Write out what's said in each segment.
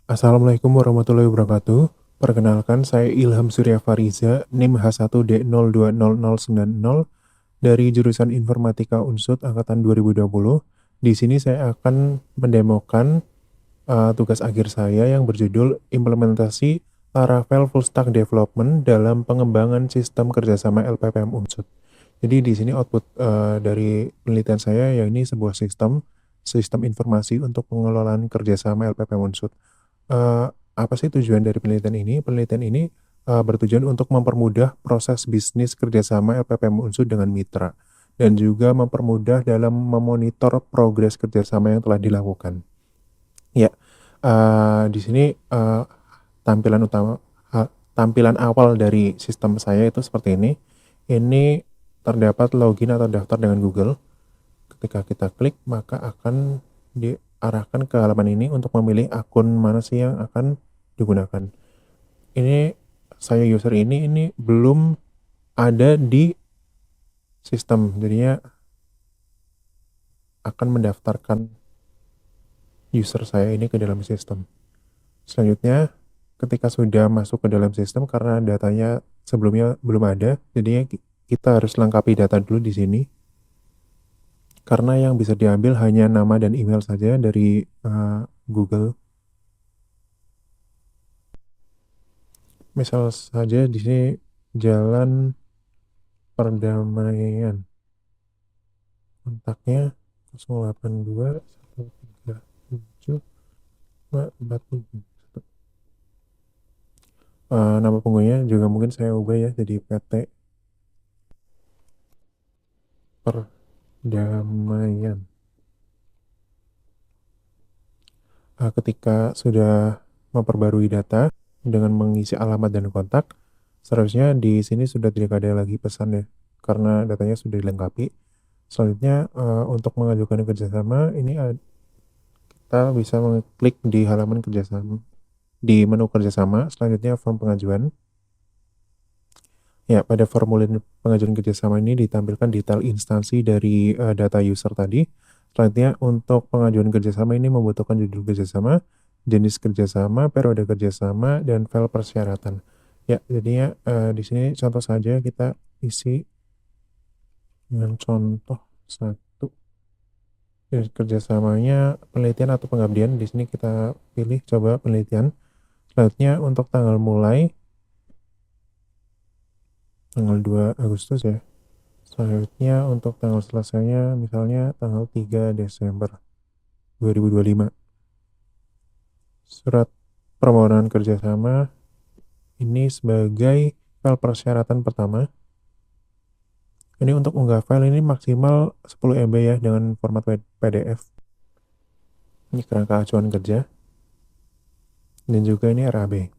Assalamualaikum warahmatullahi wabarakatuh. Perkenalkan, saya Ilham Surya Fariza, NIM H1D020090 dari jurusan Informatika Unsud angkatan 2020. Di sini saya akan mendemokan tugas akhir saya yang berjudul Implementasi Laravel Full Stack Development dalam pengembangan sistem kerjasama LPPM Unsud. Jadi di sini output dari penelitian saya ya ini sebuah sistem informasi untuk pengelolaan kerjasama LPPM Unsud. Apa sih tujuan dari penelitian ini? Penelitian ini bertujuan untuk mempermudah proses bisnis kerjasama LPPM Unsud dengan mitra dan juga mempermudah dalam memonitor progres kerjasama yang telah dilakukan. Ya, di sini tampilan utama, tampilan awal dari sistem saya itu seperti ini. Ini terdapat login atau daftar dengan Google. Ketika kita klik, maka akan diarahkan ke halaman ini untuk memilih akun mana sih yang akan digunakan. Ini saya user ini belum ada di sistem, jadinya akan mendaftarkan user saya ini ke dalam sistem. Selanjutnya, ketika sudah masuk ke dalam sistem karena datanya sebelumnya belum ada, jadinya kita harus lengkapi data dulu di sini. Karena yang bisa diambil hanya nama dan email saja dari Google. Misal saja di sini Jalan Perdamaian. Kontaknya 082 137 nama penggunanya juga mungkin saya ubah ya jadi PT Perdamaian. Ketika sudah memperbarui data dengan mengisi alamat dan kontak, seharusnya di sini sudah tidak ada lagi pesan ya, karena datanya sudah dilengkapi. Selanjutnya untuk mengajukan kerjasama ini kita bisa mengklik di halaman kerjasama di menu kerjasama. Selanjutnya form pengajuan. Ya, pada formulir pengajuan kerjasama ini ditampilkan detail instansi dari data user tadi. Selanjutnya untuk pengajuan kerjasama ini membutuhkan judul kerjasama, jenis kerjasama, periode kerjasama, dan file persyaratan. Ya, jadinya di sini contoh saja kita isi dengan contoh satu. Jenis kerjasamanya penelitian atau pengabdian. Di sini kita pilih coba penelitian. Selanjutnya untuk tanggal mulai tanggal 2 Agustus ya. Selanjutnya untuk tanggal selesainya misalnya tanggal 3 Desember 2025. Surat permohonan kerjasama ini sebagai file persyaratan pertama. Ini untuk unggah file ini maksimal 10 MB ya dengan format PDF. Ini kerangka acuan kerja. Dan juga ini RAB.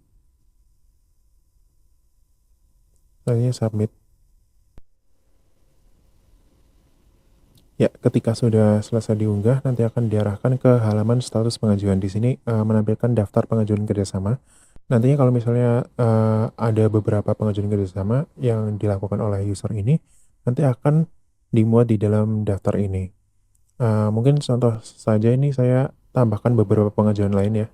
Selanjutnya submit. Ya, ketika sudah selesai diunggah, nanti akan diarahkan ke halaman status pengajuan. Di sini menampilkan daftar pengajuan kerjasama. Nantinya kalau misalnya ada beberapa pengajuan kerjasama yang dilakukan oleh user ini, nanti akan dimuat di dalam daftar ini. Mungkin contoh saja ini saya tambahkan beberapa pengajuan lain ya.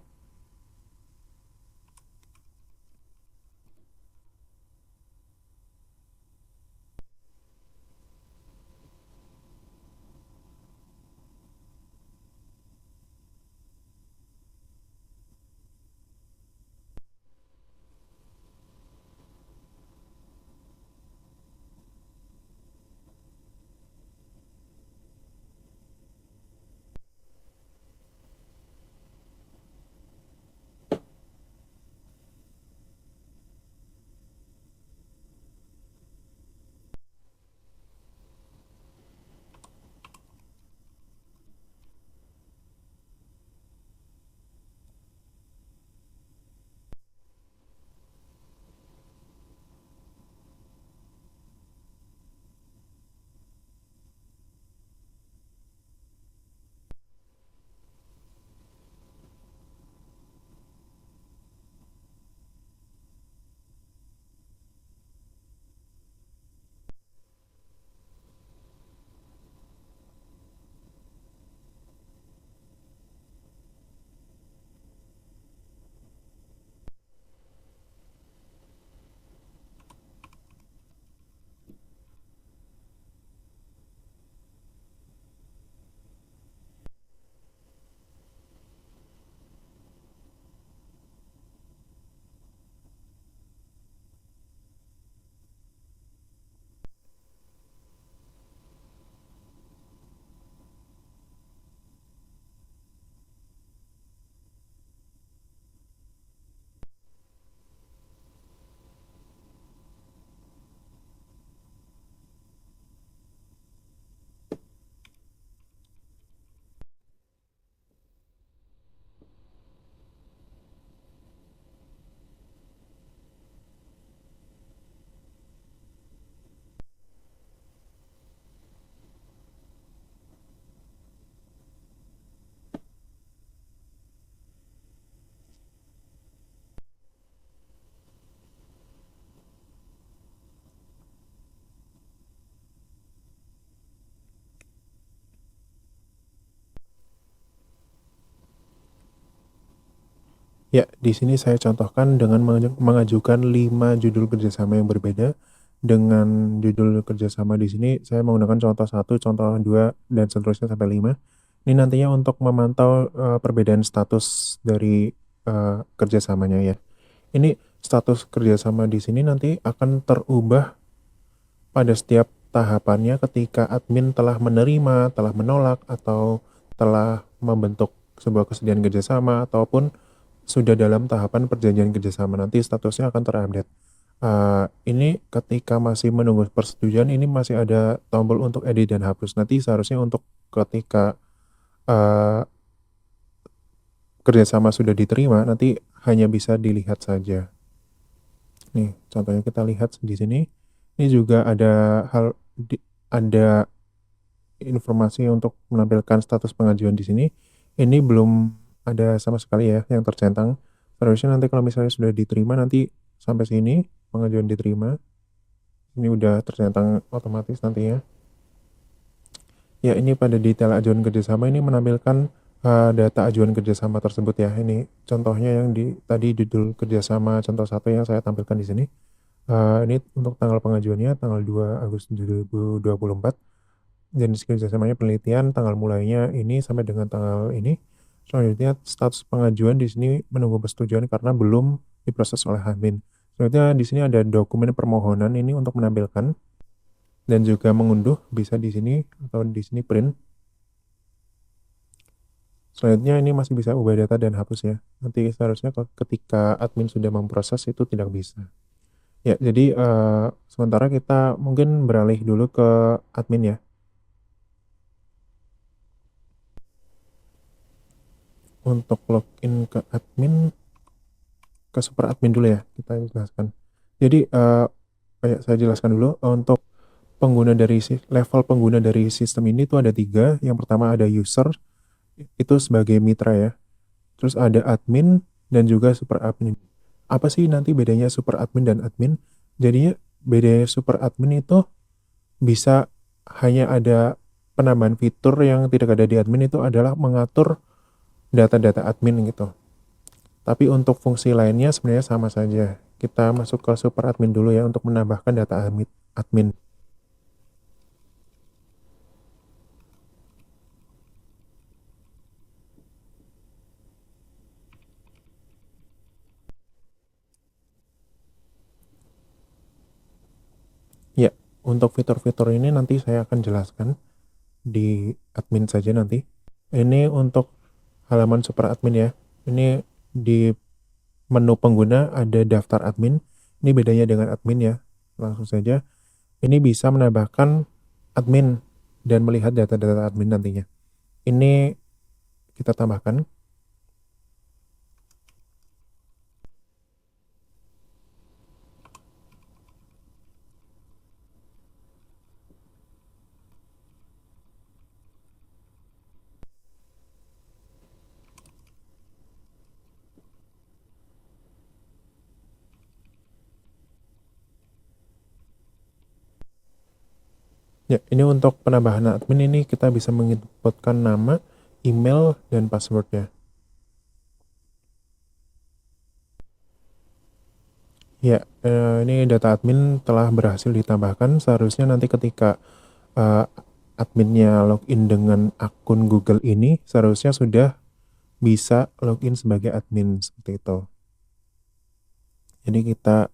Ya, di sini saya contohkan dengan mengajukan 5 judul kerjasama yang berbeda. Dengan judul kerjasama di sini saya menggunakan contoh satu, contoh 2, dan seterusnya sampai 5. Ini nantinya untuk memantau perbedaan status dari kerjasamanya ya. Ini status kerjasama di sini nanti akan terubah pada setiap tahapannya ketika admin telah menerima, telah menolak, atau telah membentuk sebuah kesediaan kerjasama, ataupun sudah dalam tahapan perjanjian kerjasama. Nanti statusnya akan terupdate. Ini ketika masih menunggu persetujuan, ini masih ada tombol untuk edit dan hapus. Nanti seharusnya untuk ketika uh, kerjasama sudah diterima, nanti hanya bisa dilihat saja. Nih, contohnya kita lihat di sini. Ini juga ada ada informasi untuk menampilkan status pengajuan di sini. Ini belum ada sama sekali ya yang tercentang. Seharusnya nanti kalau misalnya sudah diterima, nanti sampai sini pengajuan diterima. Ini udah tercentang otomatis nantinya. Ya, ini pada detail ajuan kerjasama ini menampilkan data ajuan kerjasama tersebut ya. Ini contohnya yang tadi judul kerjasama contoh satu yang saya tampilkan di sini. Ini untuk tanggal pengajuannya tanggal 2 Agustus 2024. Jenis kerjasamanya penelitian, tanggal mulainya ini sampai dengan tanggal ini. Selanjutnya status pengajuan di sini menunggu persetujuan karena belum diproses oleh admin. Selanjutnya di sini ada dokumen permohonan ini untuk menampilkan dan juga mengunduh, bisa di sini atau di sini print. Selanjutnya ini masih bisa ubah data dan hapus ya. Nanti seharusnya ketika admin sudah memproses itu tidak bisa. Ya, jadi sementara kita mungkin beralih dulu ke admin ya. Untuk login ke admin, ke super admin dulu ya, kita jelaskan. Jadi kayak saya jelaskan dulu, untuk level pengguna dari sistem ini tuh ada 3. Yang pertama ada user, itu sebagai mitra ya. Terus ada admin dan juga super admin. Apa sih nanti bedanya super admin dan admin? Jadinya bedanya super admin itu bisa hanya ada penambahan fitur yang tidak ada di admin, itu adalah mengatur data-data admin gitu. Tapi untuk fungsi lainnya sebenarnya sama saja. Kita masuk ke super admin dulu ya untuk menambahkan data admin. Ya, untuk fitur-fitur ini nanti saya akan jelaskan di admin saja nanti. Ini untuk halaman super admin ya. Ini di menu pengguna ada daftar admin. Ini bedanya dengan admin ya. Langsung saja. Ini bisa menambahkan admin dan melihat data-data admin nantinya. Ini kita tambahkan. Ya, ini untuk penambahan admin ini kita bisa menginputkan nama, email, dan passwordnya. Ya, ini data admin telah berhasil ditambahkan. Seharusnya nanti ketika eh, adminnya login dengan akun Google ini, seharusnya sudah bisa login sebagai admin seperti itu. Jadi kita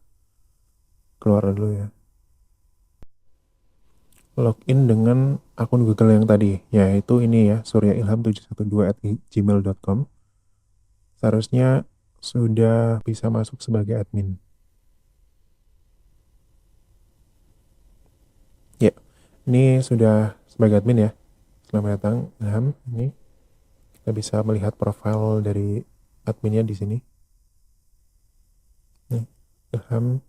keluar dulu ya. Login dengan akun Google yang tadi, yaitu ini ya, suryailham712@gmail.com. Seharusnya sudah bisa masuk sebagai admin. Ya, ini sudah sebagai admin ya. Selamat datang, Ilham. Ini kita bisa melihat profil dari adminnya di sini. Nih, Ilham,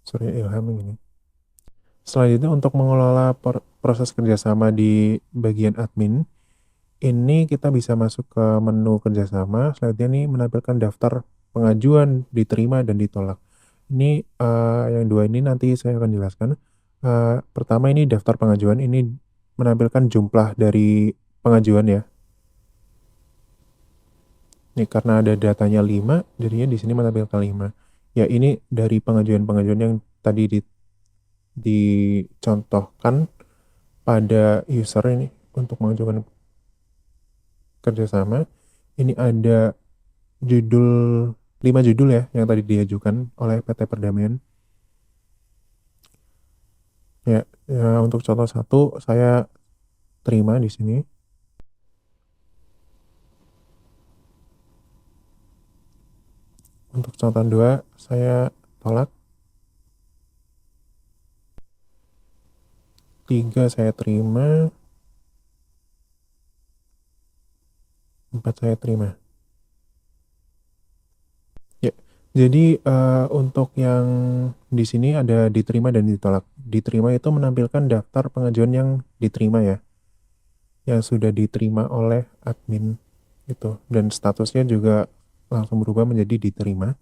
Surya Ilham ini. Selanjutnya untuk mengelola proses kerjasama di bagian admin, ini kita bisa masuk ke menu kerjasama. Selanjutnya ini menampilkan daftar pengajuan, diterima, dan ditolak. Ini yang dua ini nanti saya akan jelaskan. Pertama ini daftar pengajuan, ini menampilkan jumlah dari pengajuan ya. Nih karena ada datanya 5, jadinya di sini menampilkan 5. Ya ini dari pengajuan-pengajuan yang tadi dicontohkan pada user ini untuk mengajukan kerjasama. Ini ada judul 5 judul ya yang tadi diajukan oleh PT Perdamaian. Ya, ya untuk contoh satu saya terima di sini. Untuk contoh 2 saya tolak. 3 saya terima. 4 saya terima. Ya, jadi untuk yang di sini ada diterima dan ditolak. Diterima itu menampilkan daftar pengajuan yang diterima ya, yang sudah diterima oleh admin itu, dan statusnya juga langsung berubah menjadi diterima.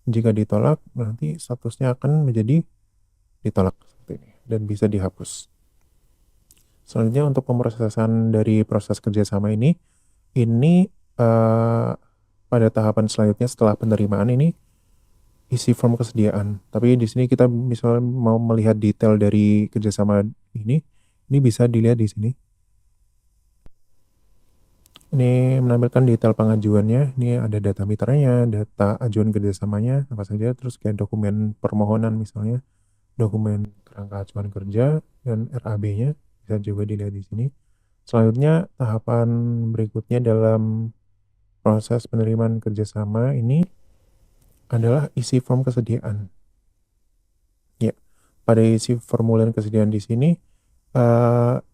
Jika ditolak, nanti statusnya akan menjadi ditolak seperti ini dan bisa dihapus. Selanjutnya untuk pemrosesan dari proses kerjasama ini pada tahapan selanjutnya setelah penerimaan ini isi form kesediaan. Tapi di sini kita misalnya mau melihat detail dari kerjasama ini bisa dilihat di sini. Ini menampilkan detail pengajuannya. Ini ada data miteranya, data ajuan kerjasamanya, apa saja. Terus kayak dokumen permohonan misalnya, dokumen kerangka acuan kerja dan RAB-nya bisa juga dilihat di sini. Selanjutnya tahapan berikutnya dalam proses penerimaan kerjasama ini adalah isi form kesediaan. Ya, pada isi formulir kesediaan di sini,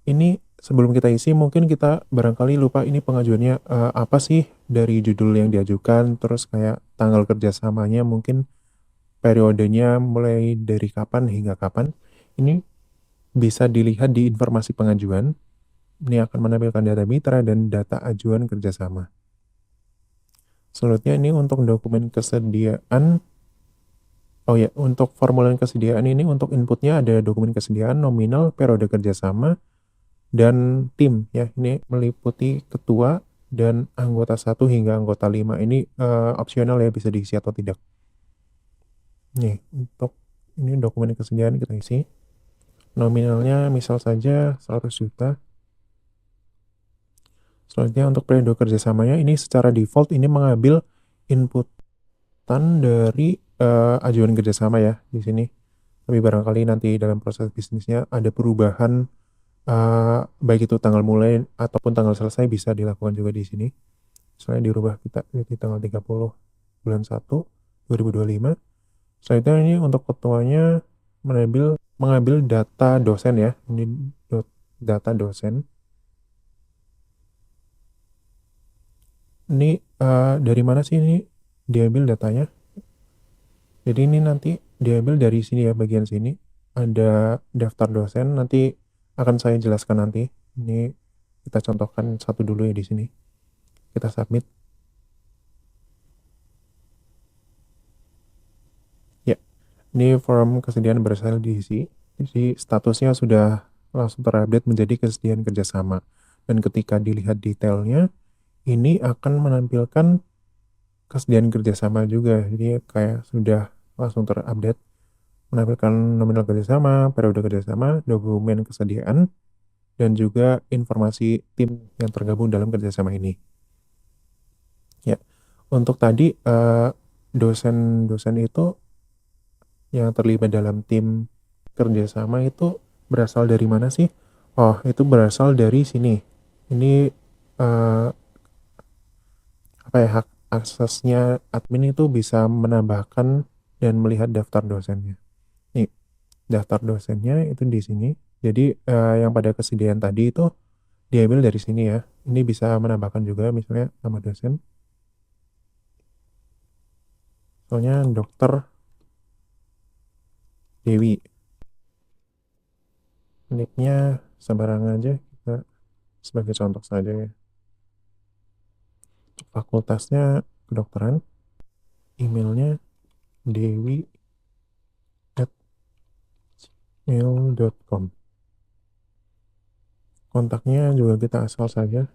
ini sebelum kita isi mungkin kita barangkali lupa ini pengajuannya apa sih dari judul yang diajukan, terus kayak tanggal kerjasamanya mungkin periodenya mulai dari kapan hingga kapan. Ini bisa dilihat di informasi pengajuan. Ini akan menampilkan data mitra dan data ajuan kerjasama. Selanjutnya ini untuk dokumen kesediaan. Oh ya, untuk formulir kesediaan ini untuk inputnya ada dokumen kesediaan, nominal, periode kerjasama, dan tim ya. Ini meliputi ketua dan anggota 1 hingga anggota 5. Ini opsional ya, bisa diisi atau tidak. Nih, untuk ini dokumen kesediaan kita isi. Nominalnya misal saja 100 juta. Selanjutnya untuk periode kerjasamanya ini secara default ini mengambil inputan dari ajuan kerjasama ya di sini. Tapi barangkali nanti dalam proses bisnisnya ada perubahan, baik itu tanggal mulai ataupun tanggal selesai bisa dilakukan juga di sini. Misalnya dirubah kita di tanggal 30 bulan 1 2025. Selanjutnya ini untuk ketuanya mengambil data dosen ya. Ini data dosen. Ini dari mana sih ini diambil datanya? Jadi ini nanti diambil dari sini ya, bagian sini. Ada daftar dosen, nanti akan saya jelaskan nanti. Ini kita contohkan satu dulu ya di sini. Kita submit. Ya, ini form kesediaan berhasil diisi. Jadi statusnya sudah langsung terupdate menjadi kesediaan kerjasama. Dan ketika dilihat detailnya, ini akan menampilkan kesediaan kerjasama juga. Jadi kayak sudah langsung terupdate, menampilkan nominal kerjasama, periode kerjasama, dokumen kesediaan, dan juga informasi tim yang tergabung dalam kerjasama ini. Ya, untuk tadi dosen-dosen itu yang terlibat dalam tim kerjasama itu berasal dari mana sih? Oh, itu berasal dari sini. Ini eh, apa ya, hak aksesnya admin itu bisa menambahkan dan melihat daftar dosennya. Nih, daftar dosennya itu di sini. Jadi yang pada kesediaan tadi itu diambil dari sini ya. Ini bisa menambahkan juga misalnya nama dosen. Soalnya dokter Dewi. Nicknya sembarangan aja, kita sebagai contoh saja ya. Fakultasnya kedokteran. Emailnya dewi@mail.com. Kontaknya juga kita asal saja.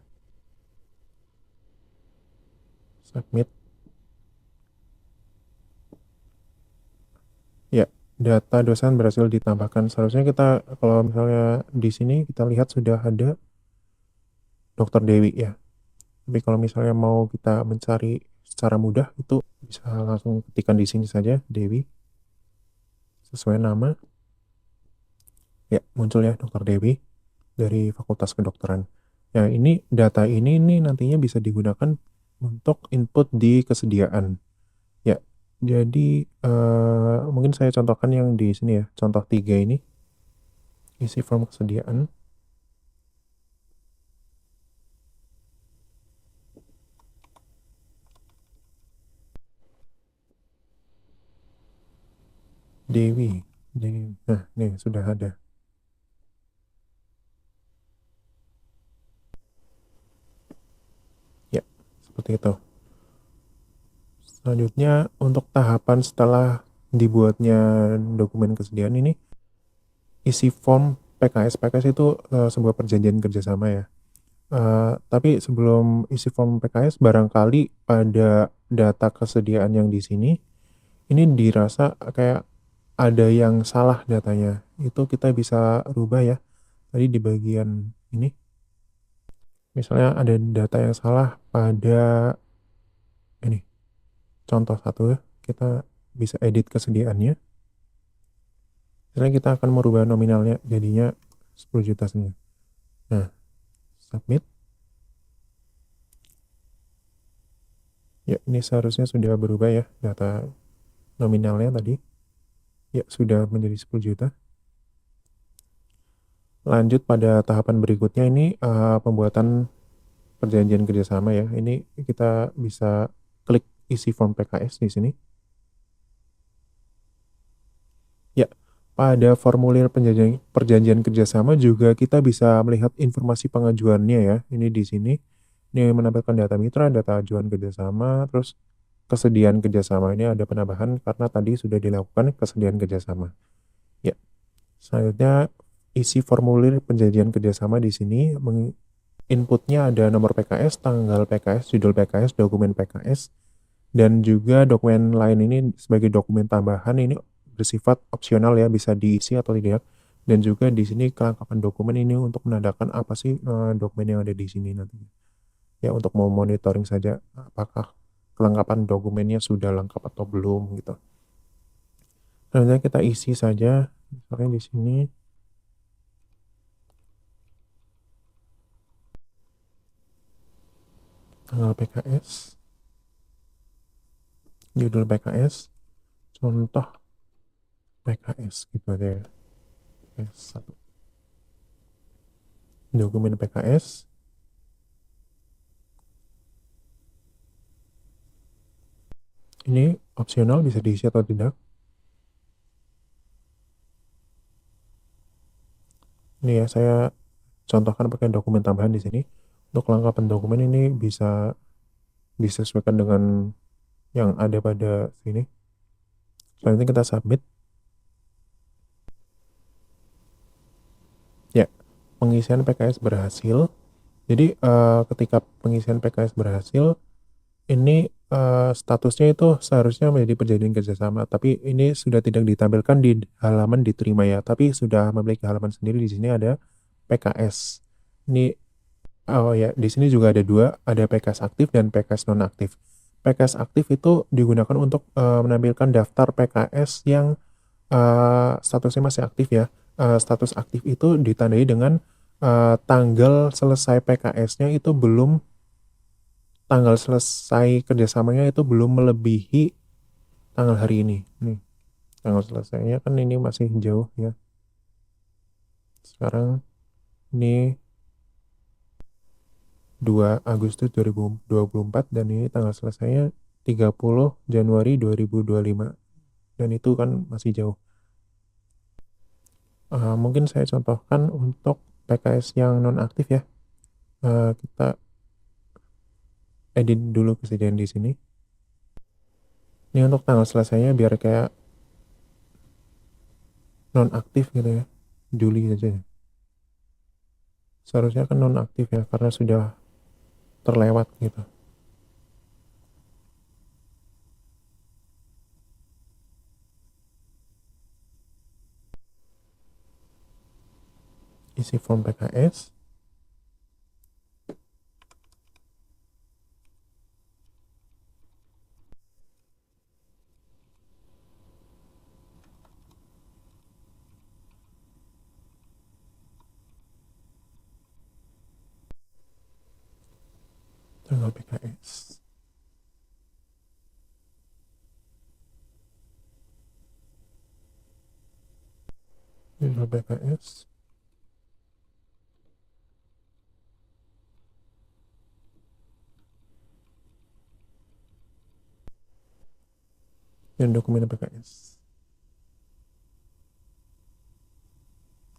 submit. Ya, data dosen berhasil ditambahkan. Seharusnya kita kalau misalnya di sini kita lihat sudah ada Dokter Dewi ya. Tapi kalau misalnya mau kita mencari secara mudah itu bisa langsung ketikkan di sini saja Dewi sesuai nama. Ya, muncul ya Dokter Dewi dari Fakultas Kedokteran. Nah, ini data ini nih nantinya bisa digunakan untuk input di kesediaan. Ya, jadi mungkin saya contohkan yang di sini ya, contoh 3 ini, isi form kesediaan. Dewi. Nah, nih sudah ada. Ya, seperti itu. Selanjutnya, untuk tahapan setelah dibuatnya dokumen kesediaan ini, isi form PKS. PKS itu sebuah perjanjian kerjasama ya. Tapi sebelum isi form PKS, barangkali pada data kesediaan yang di sini, ini dirasa kayak ada yang salah datanya. Itu kita bisa rubah ya. Tadi di bagian ini, misalnya ada data yang salah pada ini. Contoh satu ya, kita bisa edit kesediaannya. Misalnya kita akan merubah nominalnya jadinya 10 juta saja. Nah, submit. Ya, ini seharusnya sudah berubah ya data nominalnya tadi. Ya, sudah menjadi 10 juta. Lanjut pada tahapan berikutnya ini pembuatan perjanjian kerjasama ya. Ini kita bisa klik isi form PKS di sini. Ya, pada formulir perjanjian kerjasama juga kita bisa melihat informasi pengajuannya ya. Ini di sini. Ini menampilkan data mitra, data ajuan kerjasama, terus kesediaan kerjasama. Ini ada penambahan karena tadi sudah dilakukan kesediaan kerjasama. Ya, selanjutnya isi formulir perjanjian kerjasama di sini. Inputnya ada nomor PKS, tanggal PKS, judul PKS, dokumen PKS, dan juga dokumen lain ini sebagai dokumen tambahan ini bersifat opsional ya, bisa diisi atau tidak. Dan juga di sini kelengkapan dokumen ini untuk menandakan apa sih dokumen yang ada di sini nanti. Ya, untuk mau monitoring saja apakah kelengkapan dokumennya sudah lengkap atau belum gitu. Selanjutnya kita isi saja, misalnya di sini tanggal PKS, judul PKS, contoh PKS gitu aja ya. PKS 1. Dokumen PKS. Ini opsional, bisa diisi atau tidak. Ini ya, saya contohkan pakai dokumen tambahan di sini. Untuk kelengkapan dokumen ini bisa disesuaikan dengan yang ada pada sini. Selanjutnya kita submit. Ya, pengisian PKS berhasil. Jadi ketika pengisian PKS berhasil, ini statusnya itu seharusnya menjadi perjanjian kerjasama, tapi ini sudah tidak ditampilkan di halaman diterima ya, tapi sudah memiliki halaman sendiri. Di sini ada PKS. Ini oh ya, di sini juga ada dua, ada PKS aktif dan PKS non aktif. PKS aktif itu digunakan untuk menampilkan daftar PKS yang statusnya masih aktif ya. Status aktif itu ditandai dengan tanggal selesai PKS-nya itu belum, tanggal selesai kerjasamanya itu belum melebihi tanggal hari ini. Nih, tanggal selesainya kan ini masih jauh ya. Sekarang ini 2 Agustus 2024 dan ini tanggal selesainya 30 Januari 2025. Dan itu kan masih jauh. Mungkin saya contohkan untuk PKS yang non aktif ya. Kita edit dulu kesediaan di sini. Ini untuk tanggal selesainya biar kayak non aktif gitu ya. Juli saja ya. Seharusnya kan non aktif ya karena sudah terlewat gitu. isi form PKS. Tanggal PKS. Tanggal PKS. Dan dokumen PKS.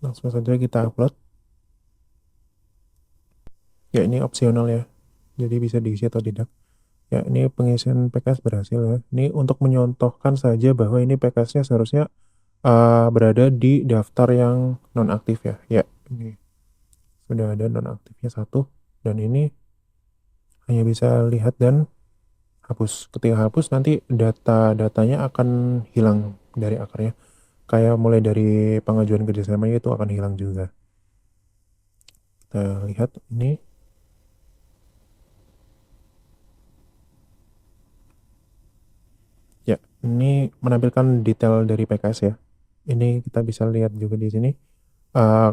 Langsung saja kita upload. Ya, ini opsional ya. Jadi bisa diisi atau tidak. Ya, ini pengisian PKS berhasil ya. Ini untuk menyontohkan saja bahwa ini PKS-nya seharusnya berada di daftar yang nonaktif ya. Ya, ini sudah ada nonaktifnya satu. Dan ini hanya bisa lihat dan hapus. Ketika hapus nanti data-datanya akan hilang dari akarnya. Kayak mulai dari pengajuan kerjasamanya itu akan hilang juga. Kita lihat ini. Ya, ini menampilkan detail dari PKS ya. Ini kita bisa lihat juga di sini.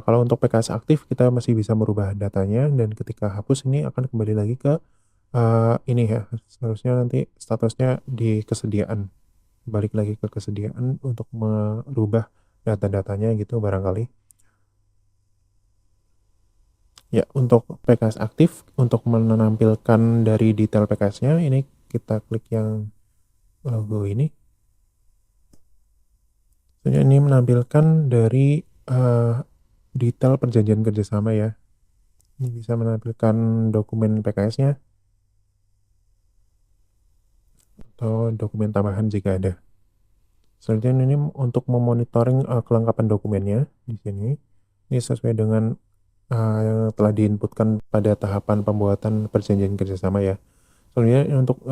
Kalau untuk PKS aktif kita masih bisa merubah datanya dan ketika hapus ini akan kembali lagi ke ini ya. Seharusnya nanti statusnya di kesediaan. Balik lagi ke kesediaan untuk merubah data-datanya gitu barangkali. Ya, untuk PKS aktif, untuk menampilkan dari detail PKS-nya, ini kita klik yang logo ini. Ini menampilkan dari detail perjanjian kerjasama ya. Ini bisa menampilkan dokumen PKS-nya atau dokumen tambahan jika ada. Selanjutnya ini untuk memonitoring kelengkapan dokumennya di sini. Ini sesuai dengan yang telah diinputkan pada tahapan pembuatan perjanjian kerjasama ya. Selanjutnya untuk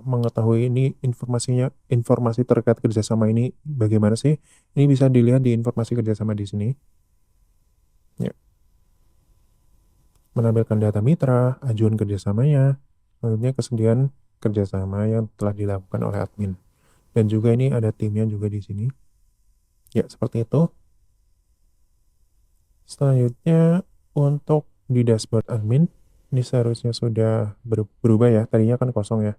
mengetahui ini informasi terkait kerjasama ini bagaimana sih? Ini bisa dilihat di informasi kerjasama di sini. Ya. Menampilkan data mitra, ajuan kerjasamanya, selanjutnya kesediaan kerjasama yang telah dilakukan oleh admin. Dan juga ini ada timnya juga di sini. Ya, seperti itu. Selanjutnya untuk di dashboard admin, ini seharusnya sudah berubah ya. Tadinya kan kosong ya.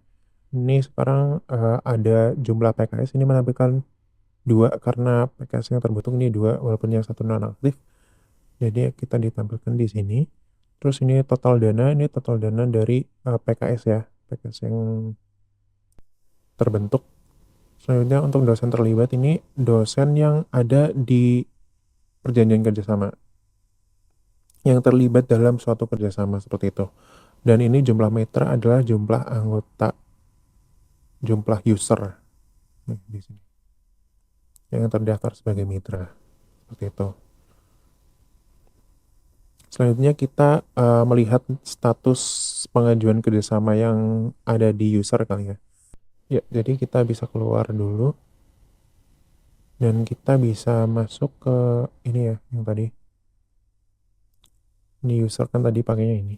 Ini sekarang ada jumlah PKS ini menampilkan 2 karena PKS yang terbentuk ini 2 walaupun yang satu nonaktif. Jadi kita ditampilkan di sini. Terus ini total dana dari PKS ya. PKS yang terbentuk. Selanjutnya untuk dosen terlibat ini dosen yang ada di perjanjian kerjasama. Yang terlibat dalam suatu kerjasama seperti itu. Dan ini jumlah mitra adalah jumlah anggota, jumlah user. Nih, di sini. Yang terdaftar sebagai mitra. Seperti itu. Selanjutnya kita melihat status pengajuan kerjasama yang ada di user kali ya. Ya, jadi kita bisa keluar dulu. Dan kita bisa masuk ke ini ya, yang tadi. Ini user kan tadi pakainya ini.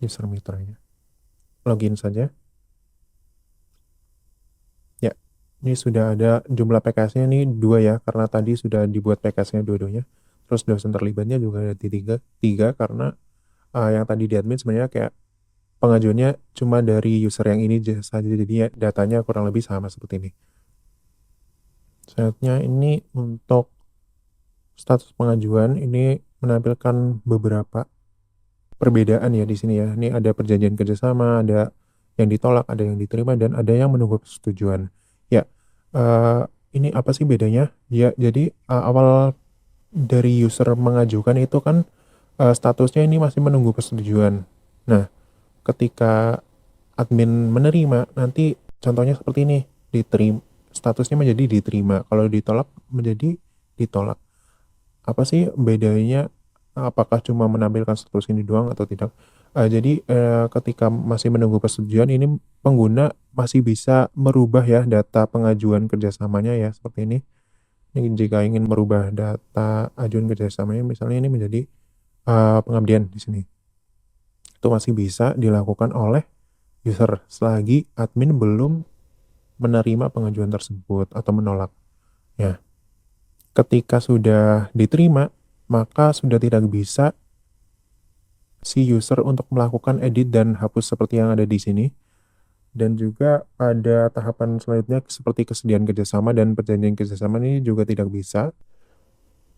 User mitranya. Login saja. Ya, ini sudah ada jumlah PKS-nya ini 2 ya, karena tadi sudah dibuat PKS-nya dua-duanya. Terus dosen terlibatnya juga ada di 3 karena yang tadi di admin sebenarnya kayak pengajuannya cuma dari user yang ini saja, jadi datanya kurang lebih sama seperti ini. Selanjutnya ini untuk status pengajuan ini menampilkan beberapa perbedaan ya di sini ya. Ini ada perjanjian kerjasama, ada yang ditolak, ada yang diterima, dan ada yang menunggu persetujuan. Ya, ini apa sih bedanya? Ya, jadi awal dari user mengajukan itu kan statusnya ini masih menunggu persetujuan. Nah, ketika admin menerima, nanti contohnya seperti ini, diterima, statusnya menjadi diterima. Kalau ditolak menjadi ditolak. Apa sih bedanya? Apakah cuma menampilkan status ini doang atau tidak? Jadi ketika masih menunggu persetujuan ini pengguna masih bisa merubah ya data pengajuan kerjasamanya ya seperti ini. Ini jika ingin merubah data ajuan kerjasamanya, misalnya ini menjadi pengabdian di sini, itu masih bisa dilakukan oleh user selagi admin belum menerima pengajuan tersebut atau menolak. Ya, ketika sudah diterima, maka sudah tidak bisa si user untuk melakukan edit dan hapus seperti yang ada di sini. Dan juga pada tahapan selanjutnya seperti kesediaan kerjasama dan perjanjian kerjasama ini juga tidak bisa.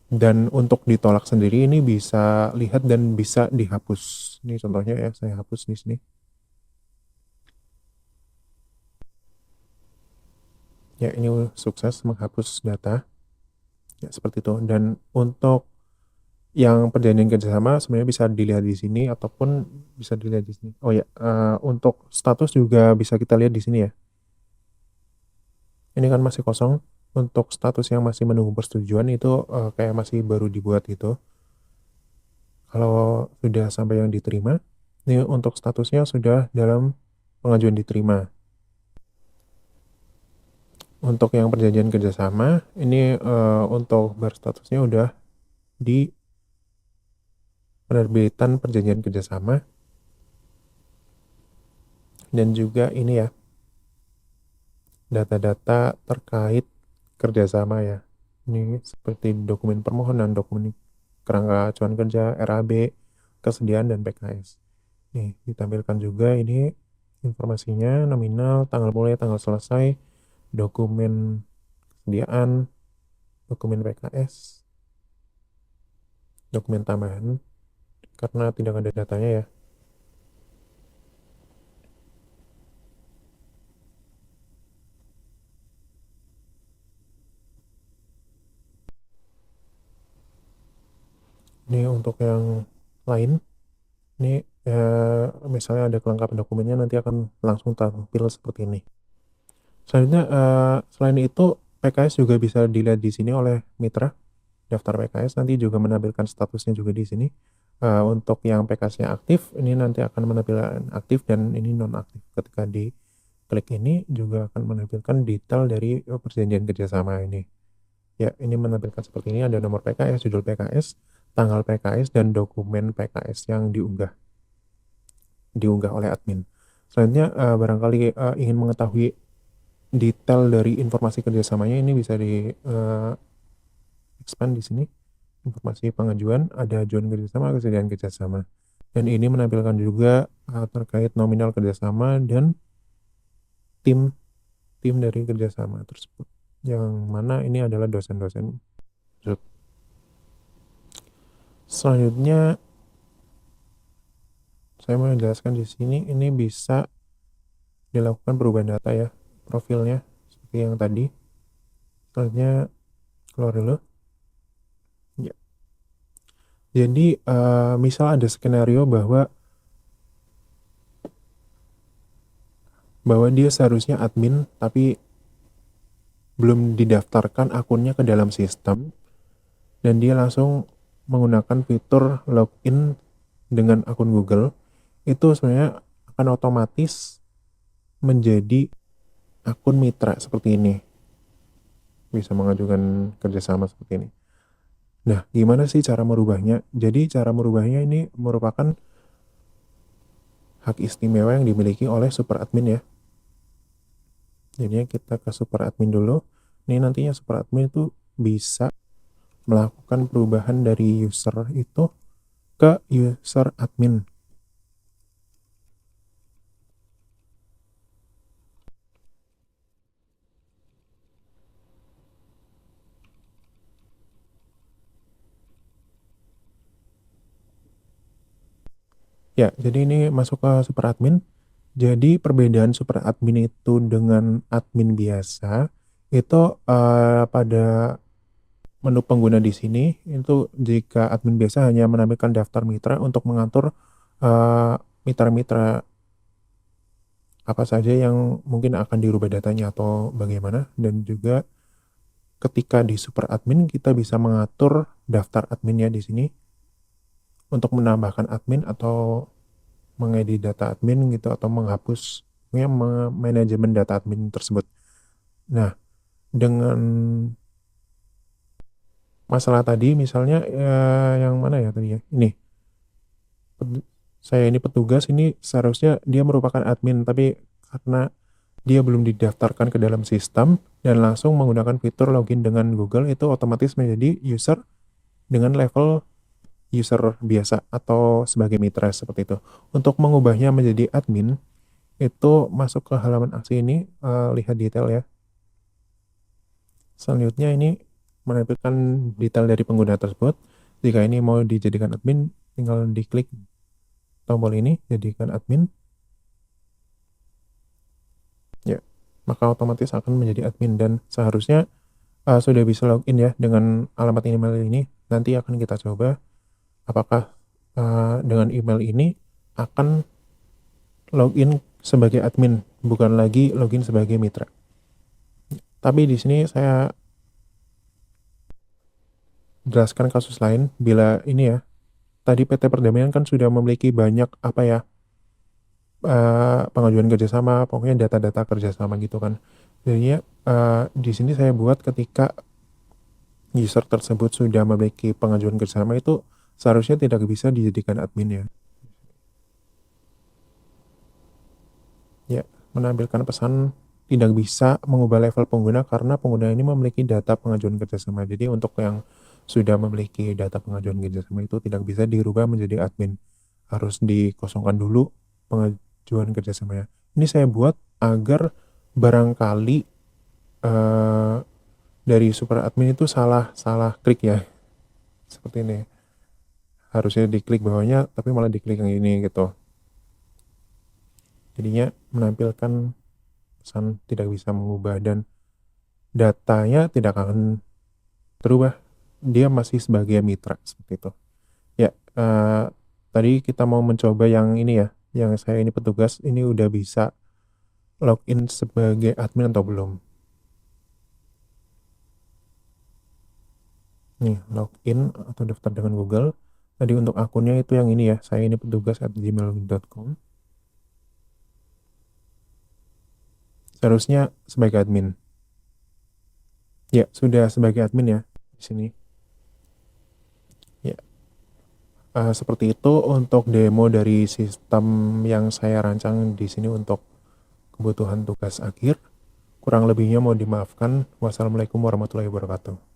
Dan untuk ditolak sendiri ini bisa lihat dan bisa dihapus. Ini contohnya ya, saya hapus di sini. Ya, ini sukses menghapus data. Ya, seperti itu. Dan untuk yang perjanjian kerjasama sebenarnya bisa dilihat di sini ataupun bisa dilihat di sini. Oh ya, untuk status juga bisa kita lihat di sini ya. Ini kan masih kosong. Untuk status yang masih menunggu persetujuan itu kayak masih baru dibuat gitu. Kalau sudah sampai yang diterima, ini untuk statusnya sudah dalam pengajuan diterima. Untuk yang perjanjian kerjasama, ini untuk berstatusnya udah di penerbitan perjanjian kerjasama. Dan juga ini ya, data-data terkait kerjasama ya. Ini seperti dokumen permohonan, dokumen kerangka acuan kerja, RAB, kesediaan, dan PKS. Nih, ditampilkan juga ini informasinya, nominal, tanggal mulai, tanggal selesai, dokumen kesediaan, dokumen PKS, dokumen tambahan, karena tidak ada datanya ya. Ini untuk yang lain, ini misalnya ada kelengkapan dokumennya nanti akan langsung tampil seperti ini. Selanjutnya, selain itu PKS juga bisa dilihat di sini oleh mitra. Daftar PKS nanti juga menampilkan statusnya juga di sini. Untuk yang PKS-nya aktif, ini nanti akan menampilkan aktif dan ini non-aktif. Ketika diklik ini juga akan menampilkan detail dari perjanjian kerjasama ini. Ya, ini menampilkan seperti ini, ada nomor PKS, judul PKS, tanggal PKS, dan dokumen PKS yang diunggah oleh admin. Selanjutnya, barangkali ingin mengetahui detail dari informasi kerjasamanya, ini bisa di expand di sini. Informasi pengajuan, ada ajuan kerjasama, kesediaan kerjasama. Dan ini menampilkan juga terkait nominal kerjasama dan tim dari kerjasama tersebut. Yang mana ini adalah dosen-dosen. Selanjutnya, saya mau menjelaskan di sini, ini bisa dilakukan perubahan data ya, profilnya seperti yang tadi. Selanjutnya, keluar dulu. Ya. Jadi, misal ada skenario bahwa dia seharusnya admin tapi belum didaftarkan akunnya ke dalam sistem dan dia langsung menggunakan fitur login dengan akun Google, itu sebenarnya akan otomatis menjadi akun mitra seperti ini, bisa mengajukan kerjasama seperti ini. Nah, gimana sih cara merubahnya? Jadi cara merubahnya ini merupakan hak istimewa yang dimiliki oleh super admin ya. Jadinya kita ke super admin dulu. Ini nantinya super admin itu bisa melakukan perubahan dari user itu ke user admin. Ya, jadi ini masuk ke super admin. Jadi perbedaan super admin itu dengan admin biasa itu pada menu pengguna di sini itu jika admin biasa hanya menampilkan daftar mitra untuk mengatur eh, mitra-mitra apa saja yang mungkin akan dirubah datanya atau bagaimana, dan juga ketika di super admin kita bisa mengatur daftar adminnya di sini untuk menambahkan admin atau mengedit data admin gitu atau menghapus ya, manajemen data admin tersebut. Nah, dengan masalah tadi misalnya yang mana ya tadi ya? Ini saya ini petugas ini seharusnya dia merupakan admin tapi karena dia belum didaftarkan ke dalam sistem dan langsung menggunakan fitur login dengan Google itu otomatis menjadi user dengan level user biasa atau sebagai mitra seperti itu. Untuk mengubahnya menjadi admin itu masuk ke halaman aksi ini, lihat detail ya. Selanjutnya ini menampilkan detail dari pengguna tersebut. Jika ini mau dijadikan admin, tinggal diklik tombol ini, jadikan admin. Ya, maka otomatis akan menjadi admin dan seharusnya sudah bisa login ya dengan alamat email ini. Nanti akan kita coba apakah dengan email ini akan login sebagai admin, bukan lagi login sebagai mitra. Tapi di sini saya jelaskan kasus lain bila ini ya. Tadi PT Perdamaian kan sudah memiliki banyak apa ya pengajuan kerjasama, pokoknya data-data kerjasama gitu kan. Jadinya di sini saya buat ketika user tersebut sudah memiliki pengajuan kerjasama itu seharusnya tidak bisa dijadikan admin ya. Ya, menampilkan pesan tidak bisa mengubah level pengguna karena pengguna ini memiliki data pengajuan kerjasama. Jadi untuk yang sudah memiliki data pengajuan kerjasama itu tidak bisa dirubah menjadi admin. Harus dikosongkan dulu pengajuan kerjasamanya. Ini saya buat agar barangkali eh, dari super admin itu salah klik ya. Seperti ini. Harusnya diklik bawahnya tapi malah diklik yang ini gitu. Jadinya menampilkan pesan tidak bisa mengubah dan datanya tidak akan terubah. Dia masih sebagai mitra seperti itu. Ya, tadi kita mau mencoba yang ini ya, yang saya ini petugas ini udah bisa login sebagai admin atau belum. Nih, login atau daftar dengan Google. Tadi untuk akunnya itu yang ini ya, saya ini petugas@gmail.com. Seharusnya sebagai admin. Ya, sudah sebagai admin ya di sini. Ya, seperti itu untuk demo dari sistem yang saya rancang di sini untuk kebutuhan tugas akhir. Kurang lebihnya mau dimaafkan. Wassalamualaikum warahmatullahi wabarakatuh.